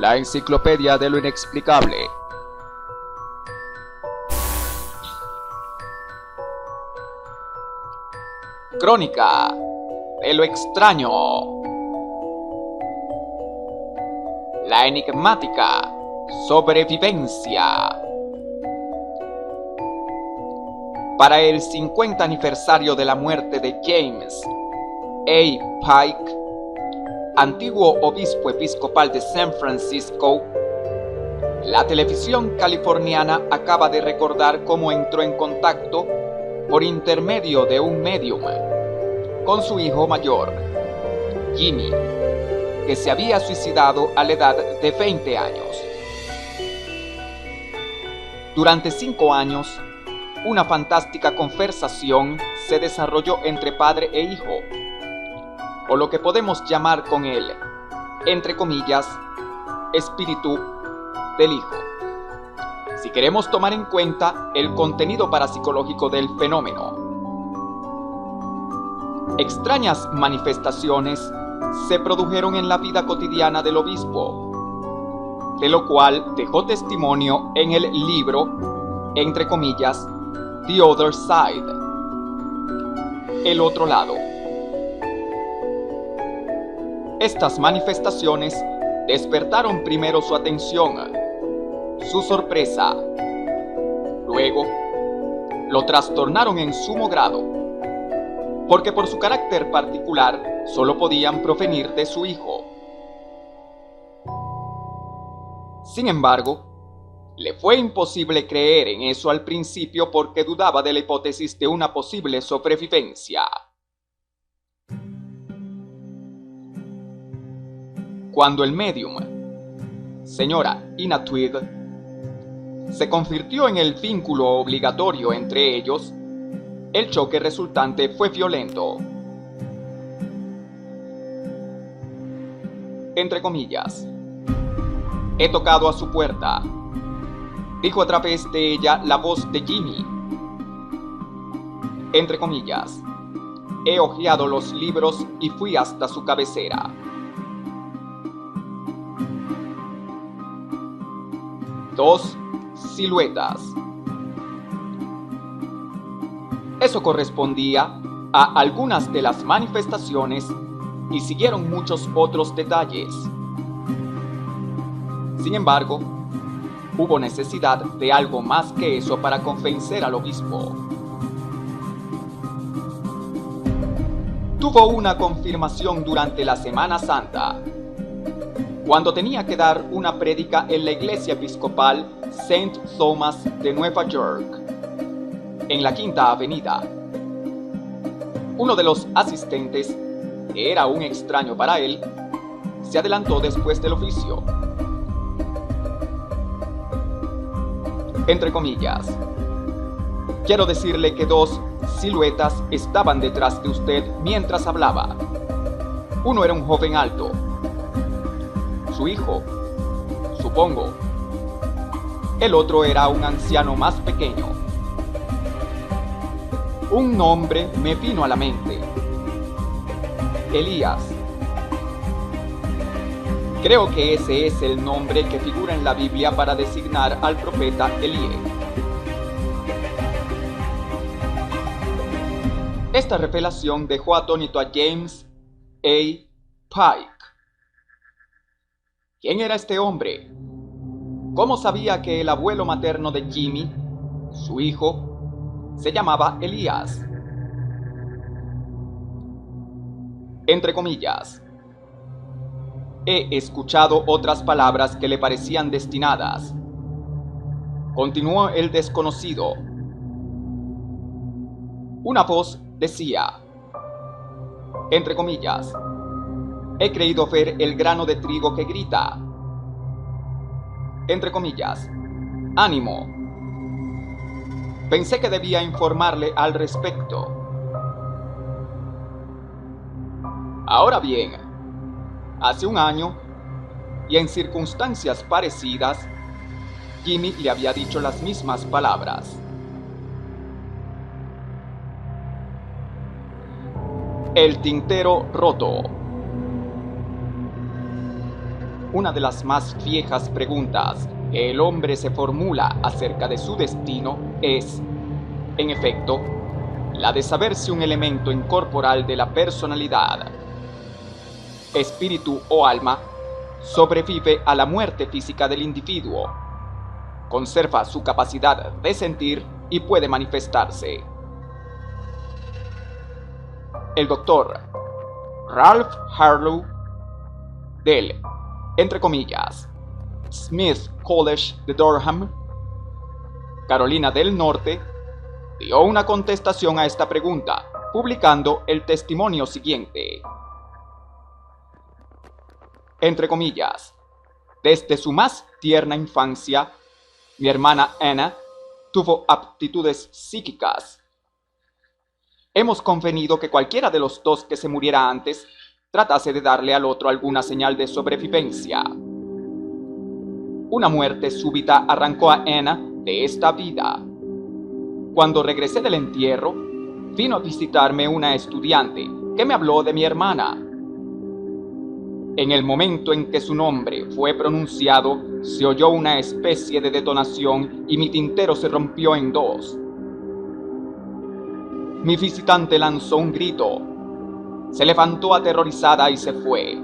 la enciclopedia de lo inexplicable. Crónica de lo extraño. La enigmática sobrevivencia. Para el 50 aniversario de la muerte de James A. Pike, antiguo obispo episcopal de San Francisco, la televisión californiana acaba de recordar cómo entró en contacto por intermedio de un medium con su hijo mayor, Jimmy, que se había suicidado a la edad de 20 años. Durante 5 años, una fantástica conversación se desarrolló entre padre e hijo, o lo que podemos llamar con él, entre comillas, espíritu del hijo, si queremos tomar en cuenta el contenido parapsicológico del fenómeno. Extrañas manifestaciones se produjeron en la vida cotidiana del obispo, de lo cual dejó testimonio en el libro, entre comillas, The Other Side, el otro lado. Estas manifestaciones despertaron primero su atención, su sorpresa. Luego, lo trastornaron en sumo grado, porque por su carácter particular solo podían provenir de su hijo. Sin embargo, le fue imposible creer en eso al principio porque dudaba de la hipótesis de una posible sobrevivencia. Cuando el medium, señora Ina Tweed, se convirtió en el vínculo obligatorio entre ellos, el choque resultante fue violento. Entre comillas, he tocado a su puerta, dijo a través de ella la voz de Jimmy. Entre comillas, he hojeado los libros y fui hasta su cabecera. Dos siluetas. Eso correspondía a algunas de las manifestaciones y siguieron muchos otros detalles. Sin embargo, hubo necesidad de algo más que eso para convencer al obispo. Tuvo una confirmación durante la Semana Santa, cuando tenía que dar una prédica en la iglesia episcopal St. Thomas de Nueva York, en la Quinta Avenida. Uno de los asistentes, que era un extraño para él, se adelantó después del oficio. Entre comillas, quiero decirle que 2 siluetas estaban detrás de usted mientras hablaba. Uno era un joven alto, su hijo, supongo. El otro era un anciano más pequeño. Un nombre me vino a la mente: Elías. Creo que ese es el nombre que figura en la Biblia para designar al profeta Elías. Esta revelación dejó atónito a James A. Pike. ¿Quién era este hombre? ¿Cómo sabía que el abuelo materno de Jimmy, su hijo, se llamaba Elías? Entre comillas, he escuchado otras palabras que le parecían destinadas. Continuó el desconocido. Una voz decía, entre comillas, he creído ver el grano de trigo que grita. Entre comillas, ánimo. Pensé que debía informarle al respecto. Ahora bien, hace un año, y en circunstancias parecidas, Jimmy le había dicho las mismas palabras. El tintero roto. una de las más viejas preguntas que el hombre se formula acerca de su destino es, en efecto, la de saber si un elemento incorporal de la personalidad, espíritu o alma, sobrevive a la muerte física del individuo, conserva su capacidad de sentir y puede manifestarse. El doctor Ralph Harlow del, entre comillas, Smith College de Durham, Carolina del Norte, dio una contestación a esta pregunta, publicando el testimonio siguiente. Entre comillas, desde su más tierna infancia, mi hermana Anna tuvo aptitudes psíquicas. Hemos convenido que cualquiera de los dos que se muriera antes tratase de darle al otro alguna señal de sobrevivencia. Una muerte súbita arrancó a Anna de esta vida. Cuando regresé del entierro, vino a visitarme una estudiante que me habló de mi hermana. En el momento en que su nombre fue pronunciado, se oyó una especie de detonación y mi tintero se rompió en dos. Mi visitante lanzó un grito, se levantó aterrorizada y se fue.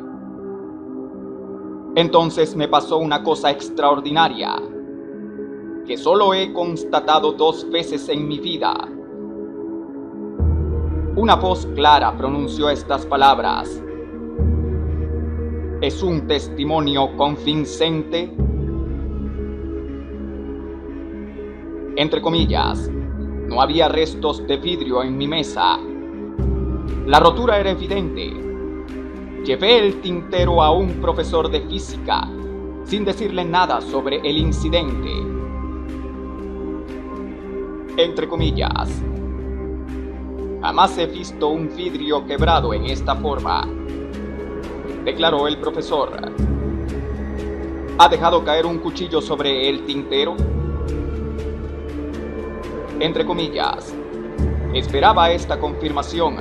Entonces me pasó una cosa extraordinaria, que solo he constatado 2 veces en mi vida. Una voz clara pronunció estas palabras. ¿Es un testimonio convincente? Entre comillas, no había restos de vidrio en mi mesa. La rotura era evidente. Llevé el tintero a un profesor de física, sin decirle nada sobre el incidente. Entre comillas, jamás he visto un vidrio quebrado en esta forma, declaró el profesor. ¿Ha dejado caer un cuchillo sobre el tintero? Entre comillas, esperaba esta confirmación.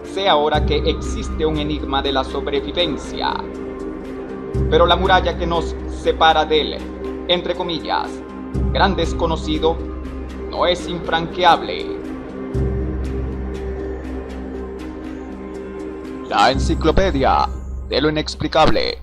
Sé ahora que existe un enigma de la sobrevivencia, pero la muralla que nos separa del, entre comillas, gran desconocido, no es infranqueable. La enciclopedia de lo inexplicable.